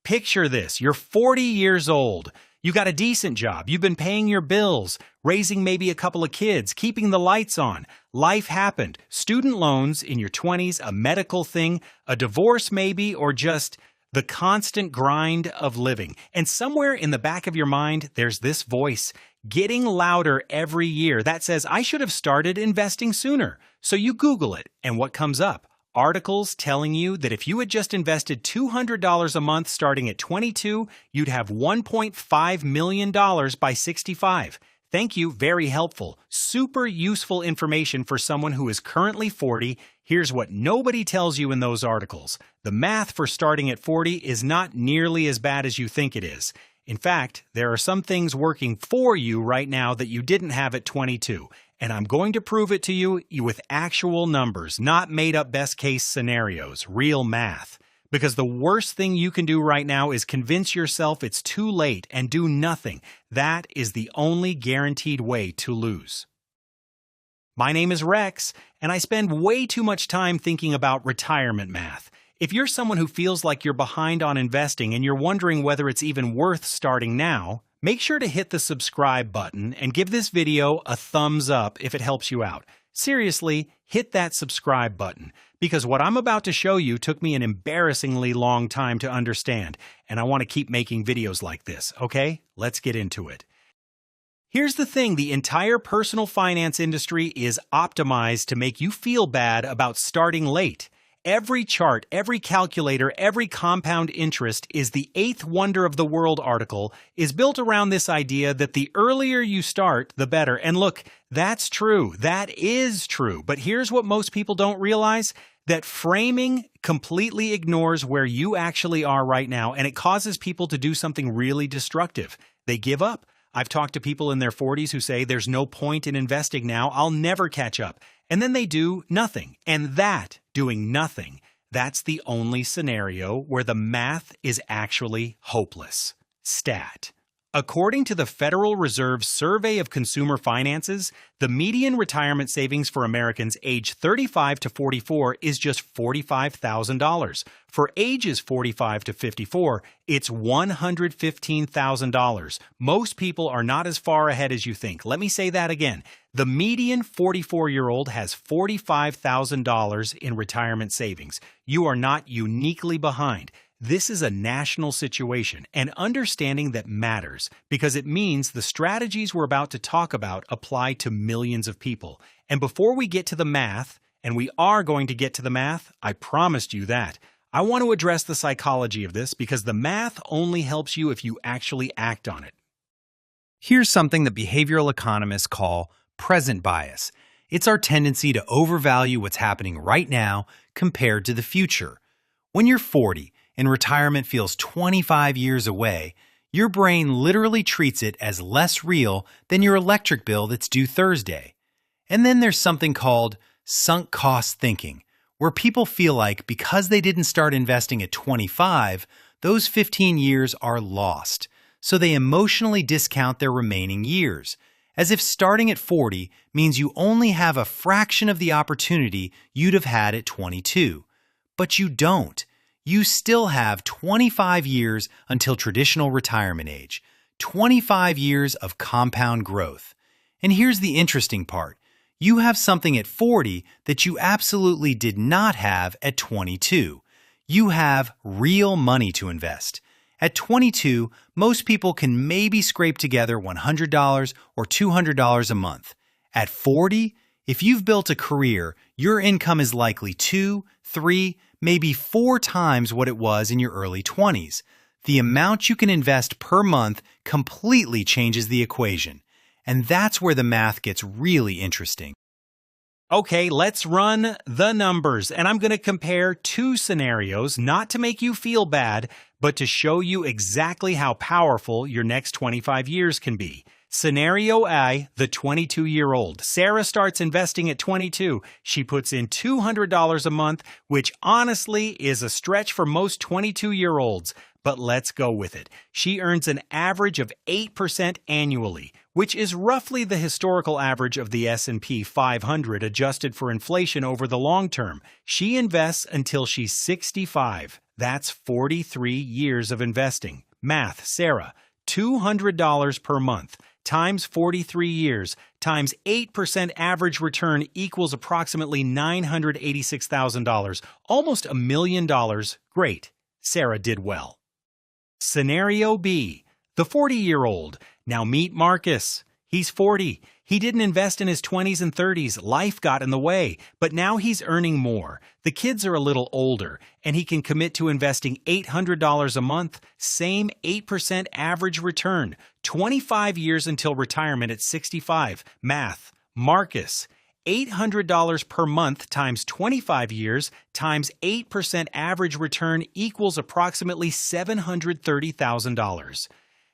Picture this. You're 40 years old. You got a decent job. You've been paying your bills, raising maybe a couple of kids, keeping the lights on. Life happened. Student loans in your 20s, a medical thing, a divorce maybe, or just the constant grind of living. And somewhere in the back of your mind, there's this voice getting louder every year that says, I should have started investing sooner. So you Google it, and what comes up? Articles telling you that if you had just invested $200 a month starting at 22, you'd have $1.5 million by 65. Thank you, very helpful. Super useful information for someone who is currently 40. Here's what nobody tells you in those articles. The math for starting at 40 is not nearly as bad as you think it is. In fact, there are some things working for you right now that you didn't have at 22. And I'm going to prove it to you with actual numbers, not made-up best-case scenarios, real math. Because the worst thing you can do right now is convince yourself it's too late and do nothing. That is the only guaranteed way to lose. My name is Rex, and I spend way too much time thinking about retirement math. If you're someone who feels like you're behind on investing and you're wondering whether it's even worth starting now, make sure to hit the subscribe button and give this video a thumbs up if it helps you out. Seriously, hit that subscribe button, because what I'm about to show you took me an embarrassingly long time to understand, and I want to keep making videos like this, okay? Let's get into it. Here's the thing, the entire personal finance industry is optimized to make you feel bad about starting late. Every chart, every calculator, every compound interest is the eighth wonder of the world article is built around this idea that the earlier you start, the better. And look, that's true. That is true. But here's what most people don't realize, that framing completely ignores where you actually are right now, and it causes people to do something really destructive. They give up. I've talked to people in their 40s who say, there's no point in investing now, I'll never catch up. And then they do nothing. And that, doing nothing, that's the only scenario where the math is actually hopeless. Stat. According to the Federal Reserve's Survey of Consumer Finances, the median retirement savings for Americans aged 35 to 44 is just $45,000. For ages 45 to 54, it's $115,000. Most people are not as far ahead as you think. Let me say that again. The median 44-year-old has $45,000 in retirement savings. You are not uniquely behind. This is a national situation, and understanding that matters because it means the strategies we're about to talk about apply to millions of people. And before we get to the math, and we are going to get to the math, I promised you that, I want to address the psychology of this because the math only helps you if you actually act on it. Here's something that behavioral economists call present bias. It's our tendency to overvalue what's happening right now compared to the future. When you're 40, and retirement feels 25 years away, your brain literally treats it as less real than your electric bill that's due Thursday. And then there's something called sunk cost thinking, where people feel like because they didn't start investing at 25, those 15 years are lost. So they emotionally discount their remaining years, as if starting at 40 means you only have a fraction of the opportunity you'd have had at 22. But you don't. You still have 25 years until traditional retirement age, 25 years of compound growth. And here's the interesting part. You have something at 40 that you absolutely did not have at 22. You have real money to invest. At 22, most people can maybe scrape together $100 or $200 a month. At 40, if you've built a career, your income is likely 2, 3, maybe 4 times what it was in your early 20s. The amount you can invest per month completely changes the equation. And that's where the math gets really interesting. Okay, let's run the numbers. And I'm going to compare 2 scenarios, not to make you feel bad, but to show you exactly how powerful your next 25 years can be. Scenario I, the 22-year-old. Sarah starts investing at 22. She puts in $200 a month, which honestly is a stretch for most 22-year-olds. But let's go with it. She earns an average of 8% annually, which is roughly the historical average of the S&P 500 adjusted for inflation over the long term. She invests until she's 65. That's 43 years of investing. Math, Sarah. $200 per month times 43 years times 8% average return equals approximately $986,000, almost $1 million. Great. Sarah did well. Scenario B, the 40-year-old. Now meet Marcus. He's 40. He didn't invest in his 20s and 30s. Life got in the way, but now he's earning more. The kids are a little older, and he can commit to investing $800 a month, same 8% average return, 25 years until retirement at 65. Math. Marcus. $800 per month times 25 years times 8% average return equals approximately $730,000.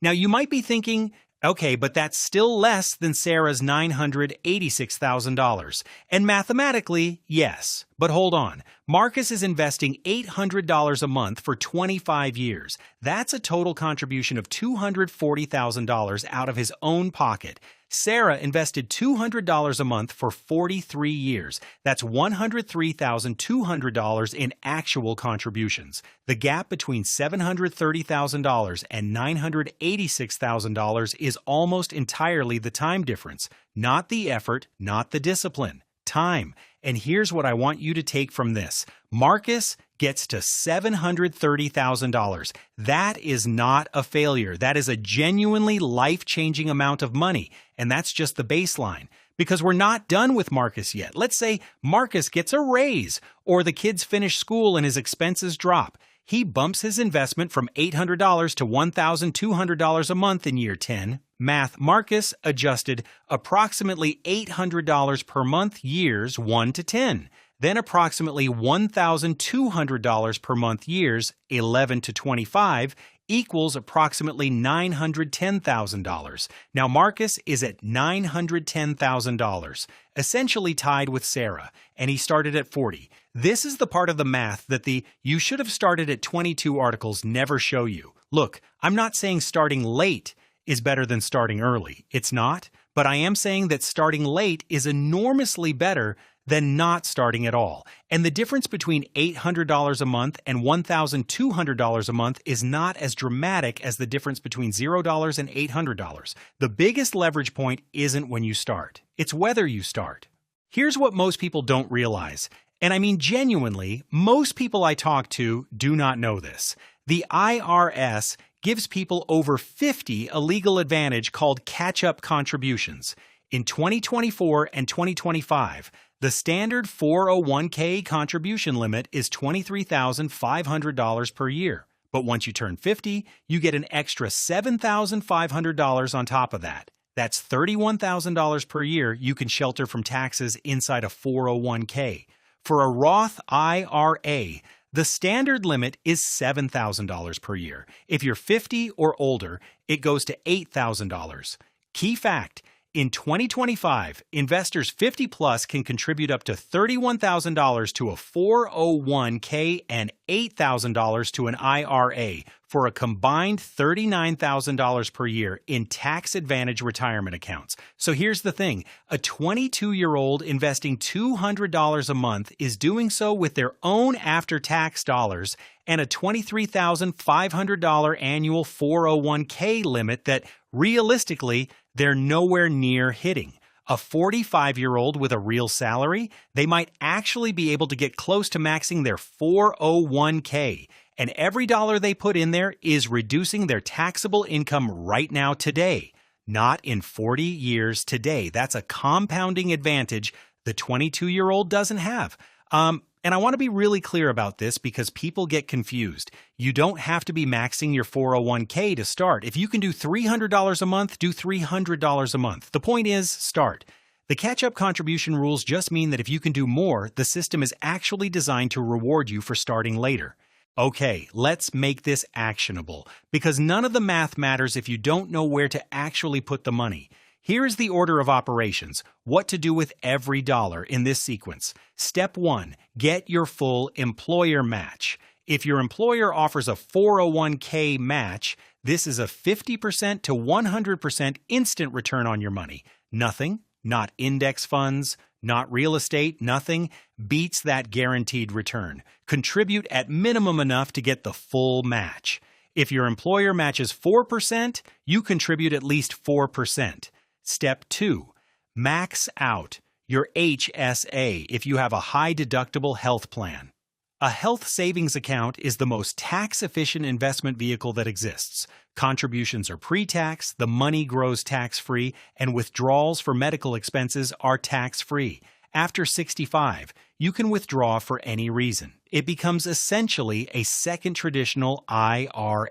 Now you might be thinking, okay, but that's still less than Sarah's $986,000. And mathematically, yes. But hold on. Marcus is investing $800 a month for 25 years. That's a total contribution of $240,000 out of his own pocket. Sarah invested $200 a month for 43 years. That's $103,200 in actual contributions. The gap between $730,000 and $986,000 is almost entirely the time difference, not the effort, not the discipline. Time. And here's what I want you to take from this. Marcus gets to $730,000. That is not a failure. That is a genuinely life-changing amount of money. And that's just the baseline. Because we're not done with Marcus yet. Let's say Marcus gets a raise, or the kids finish school and his expenses drop. He bumps his investment from $800 to $1,200 a month in year 10. Math. Marcus adjusted approximately $800 per month years 1 to 10. Then approximately $1,200 per month years 11 to 25 equals approximately $910,000. Now Marcus is at $910,000, essentially tied with Sarah, and he started at 40. This is the part of the math that the "you should have started at 22" articles never show you. Look, I'm not saying starting late is better than starting early. It's not, but I am saying that starting late is enormously better than not starting at all. And the difference between $800 a month and $1,200 a month is not as dramatic as the difference between $0 and $800. The biggest leverage point isn't when you start. It's whether you start. Here's what most people don't realize. And I mean genuinely, most people I talk to do not know this. The IRS gives people over 50 a legal advantage called catch-up contributions. In 2024 and 2025, the standard 401k contribution limit is $23,500 per year. But once you turn 50, you get an extra $7,500 on top of that. That's $31,000 per year you can shelter from taxes inside a 401k. For a Roth IRA, the standard limit is $7,000 per year. If you're 50 or older, it goes to $8,000. Key fact, in 2025, investors 50 plus can contribute up to $31,000 to a 401k and $8,000 to an IRA for a combined $39,000 per year in tax-advantage retirement accounts. So here's the thing. A 22-year-old investing $200 a month is doing so with their own after-tax dollars and a $23,500 annual 401k limit that, realistically, they're nowhere near hitting. A 45-year-old with a real salary, they might actually be able to get close to maxing their 401k. And every dollar they put in there is reducing their taxable income right now today, not in 40 years today. That's a compounding advantage the 22-year-old doesn't have. And I want to be really clear about this because people get confused. You don't have to be maxing your 401k to start. If you can do $300 a month, do $300 a month. The point is, start. The catch-up contribution rules just mean that if you can do more, the system is actually designed to reward you for starting later. Okay, let's make this actionable, because none of the math matters if you don't know where to actually put the money. Here is the order of operations, what to do with every dollar in this sequence. Step 1, get your full employer match. If your employer offers a 401k match, this is a 50% to 100% instant return on your money. Nothing, not index funds, not real estate, nothing, beats that guaranteed return. Contribute at minimum enough to get the full match. If your employer matches 4%, you contribute at least 4%. Step 2, max out your HSA if you have a high deductible health plan. A health savings account is the most tax-efficient investment vehicle that exists. Contributions are pre-tax, the money grows tax-free, and withdrawals for medical expenses are tax-free. After 65, you can withdraw for any reason. It becomes essentially a second traditional IRA.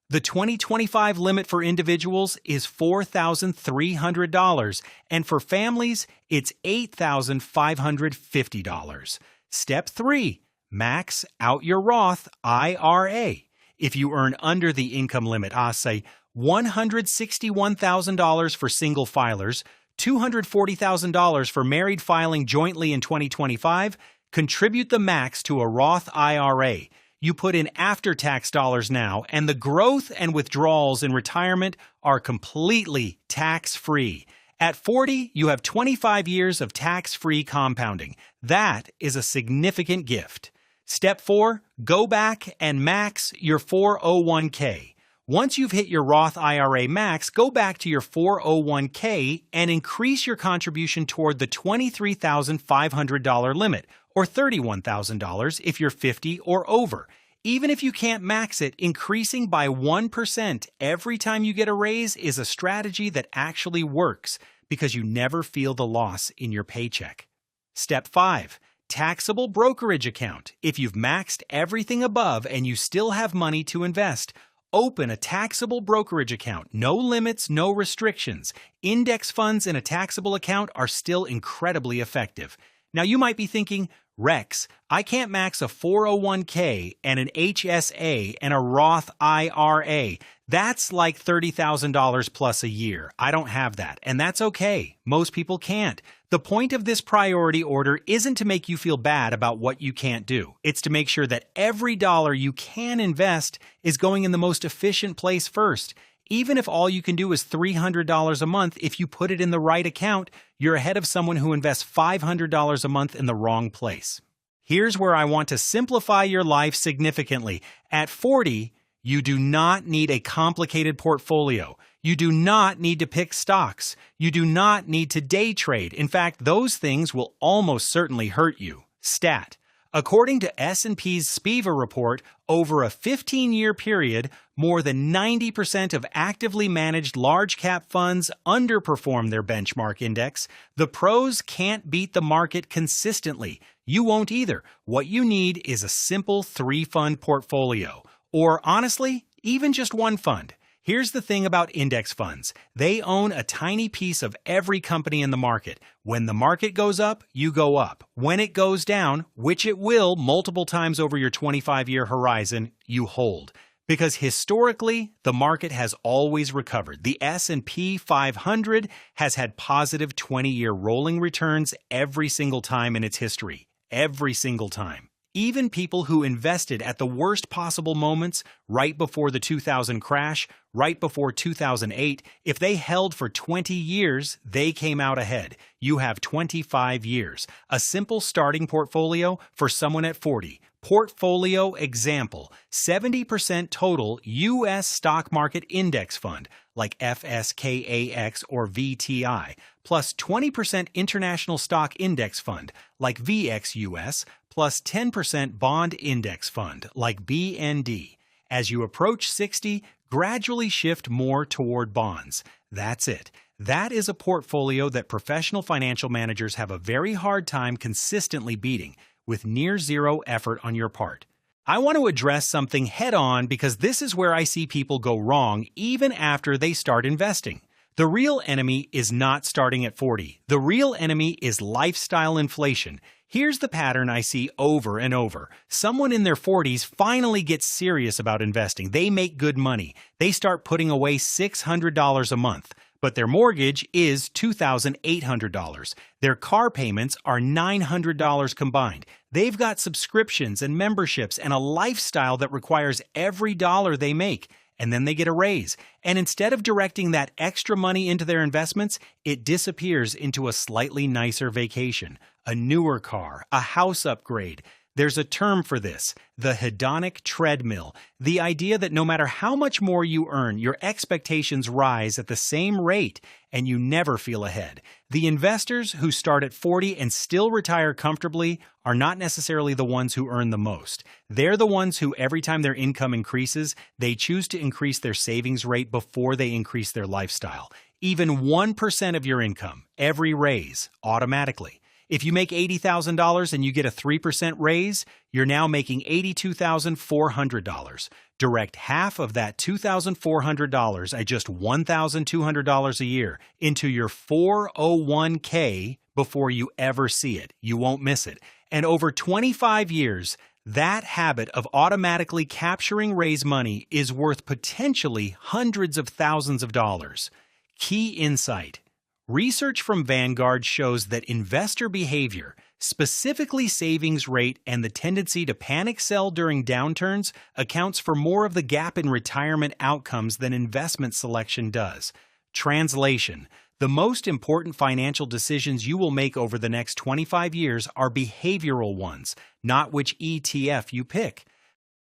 The 2025 limit for individuals is $4,300, and for families, it's $8,550. Step 3. Max out your Roth IRA. If you earn under the income limit, say $161,000 for single filers, $240,000 for married filing jointly in 2025, contribute the max to a Roth IRA. You put in after-tax dollars now, and the growth and withdrawals in retirement are completely tax-free. At 40, you have 25 years of tax-free compounding. That is a significant gift. Step 4, go back and max your 401k. Once you've hit your Roth IRA max, go back to your 401k and increase your contribution toward the $23,500 limit, or $31,000 if you're 50 or over. Even if you can't max it, increasing by 1% every time you get a raise is a strategy that actually works because you never feel the loss in your paycheck. Step 5. Taxable brokerage account. If you've maxed everything above and you still have money to invest, open a taxable brokerage account. No limits, no restrictions. Index funds in a taxable account are still incredibly effective. Now you might be thinking, Rex, I can't max a 401k and an HSA and a Roth IRA. That's like $30,000 plus a year. I don't have that, and that's okay. Most people can't. The point of this priority order isn't to make you feel bad about what you can't do. It's to make sure that every dollar you can invest is going in the most efficient place first. Even if all you can do is $300 a month, if you put it in the right account, you're ahead of someone who invests $500 a month in the wrong place. Here's where I want to simplify your life significantly. At 40, you do not need a complicated portfolio. You do not need to pick stocks. You do not need to day trade. In fact, those things will almost certainly hurt you. Stat. According to S&P's SPIVA report, over a 15-year period, more than 90% of actively managed large-cap funds underperform their benchmark index. The pros can't beat the market consistently. You won't either. What you need is a simple 3-fund portfolio. Or honestly, even just one fund. Here's the thing about index funds. They own a tiny piece of every company in the market. When the market goes up, you go up. When it goes down, which it will multiple times over your 25-year horizon, you hold. Because historically, the market has always recovered. The S&P 500 has had positive 20-year rolling returns every single time in its history. Every single time. Even people who invested at the worst possible moments, right before the 2000 crash, right before 2008, if they held for 20 years, they came out ahead. You have 25 years. A simple starting portfolio for someone at 40. Portfolio example, 70% total U.S. stock market index fund, like FSKAX or VTI, plus 20% international stock index fund, like VXUS, plus 10% bond index fund, like BND. As you approach 60, gradually shift more toward bonds. That's it. That is a portfolio that professional financial managers have a very hard time consistently beating, with near zero effort on your part. I want to address something head-on because this is where I see people go wrong even after they start investing. The real enemy is not starting at 40. The real enemy is lifestyle inflation. Here's the pattern I see over and over. Someone in their 40s finally gets serious about investing. They make good money. They start putting away $600 a month. But their mortgage is $2,800. Their car payments are $900 combined. They've got subscriptions and memberships and a lifestyle that requires every dollar they make. And then they get a raise. And instead of directing that extra money into their investments, it disappears into a slightly nicer vacation, a newer car, a house upgrade. There's a term for this, the hedonic treadmill, the idea that no matter how much more you earn, your expectations rise at the same rate and you never feel ahead. The investors who start at 40 and still retire comfortably are not necessarily the ones who earn the most. They're the ones who, every time their income increases, they choose to increase their savings rate before they increase their lifestyle. Even 1% of your income, every raise, automatically. If you make $80,000 and you get a 3% raise, you're now making $82,400. Direct half of that $2,400 at just $1,200 a year into your 401k before you ever see it. You won't miss it. And over 25 years, that habit of automatically capturing raise money is worth potentially hundreds of thousands of dollars. Key insight. Research from Vanguard shows that investor behavior, specifically savings rate and the tendency to panic sell during downturns, accounts for more of the gap in retirement outcomes than investment selection does. Translation: the most important financial decisions you will make over the next 25 years are behavioral ones, not which ETF you pick.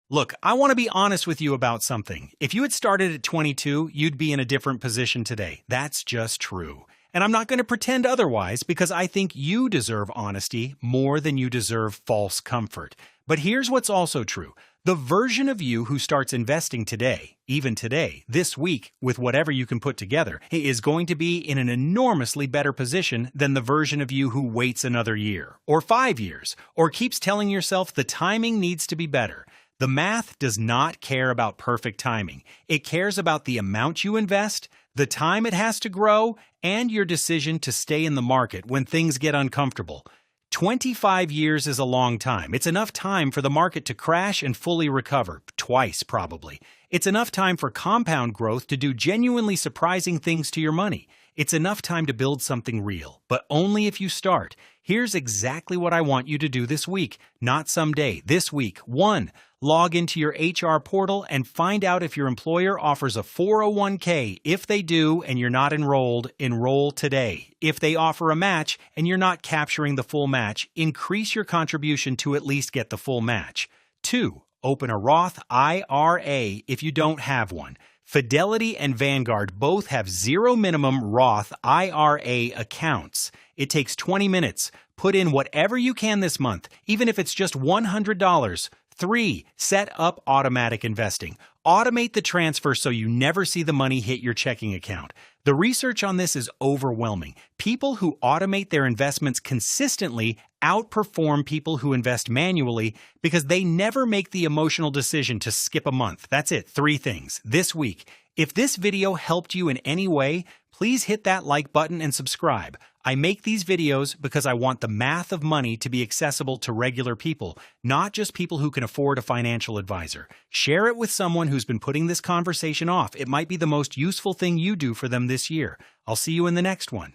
Look, I want to be honest with you about something. If you had started at 22, you'd be in a different position today. That's just true. And I'm not going to pretend otherwise because I think you deserve honesty more than you deserve false comfort. But here's what's also true. The version of you who starts investing today, even today, this week, with whatever you can put together, is going to be in an enormously better position than the version of you who waits another year, or 5 years, or keeps telling yourself the timing needs to be better. The math does not care about perfect timing. It cares about the amount you invest, the time it has to grow, and your decision to stay in the market when things get uncomfortable. 25 years is a long time. It's enough time for the market to crash and fully recover, twice probably. It's enough time for compound growth to do genuinely surprising things to your money. It's enough time to build something real, but only if you start. Here's exactly what I want you to do this week, not someday, this week. 1. Log into your HR portal and find out if your employer offers a 401k. If they do and you're not enrolled, enroll today. If they offer a match and you're not capturing the full match, increase your contribution to at least get the full match. 2. Open a Roth IRA if you don't have one. Fidelity and Vanguard both have zero minimum Roth IRA accounts. It takes 20 minutes. Put in whatever you can this month, even if it's just $100. 3. Set up automatic investing. Automate the transfer so you never see the money hit your checking account. The research on this is overwhelming. People who automate their investments consistently outperform people who invest manually because they never make the emotional decision to skip a month. That's it. 3 things. This week. If this video helped you in any way, please hit that like button and subscribe. I make these videos because I want the math of money to be accessible to regular people, not just people who can afford a financial advisor. Share it with someone who's been putting this conversation off. It might be the most useful thing you do for them this year. I'll see you in the next one.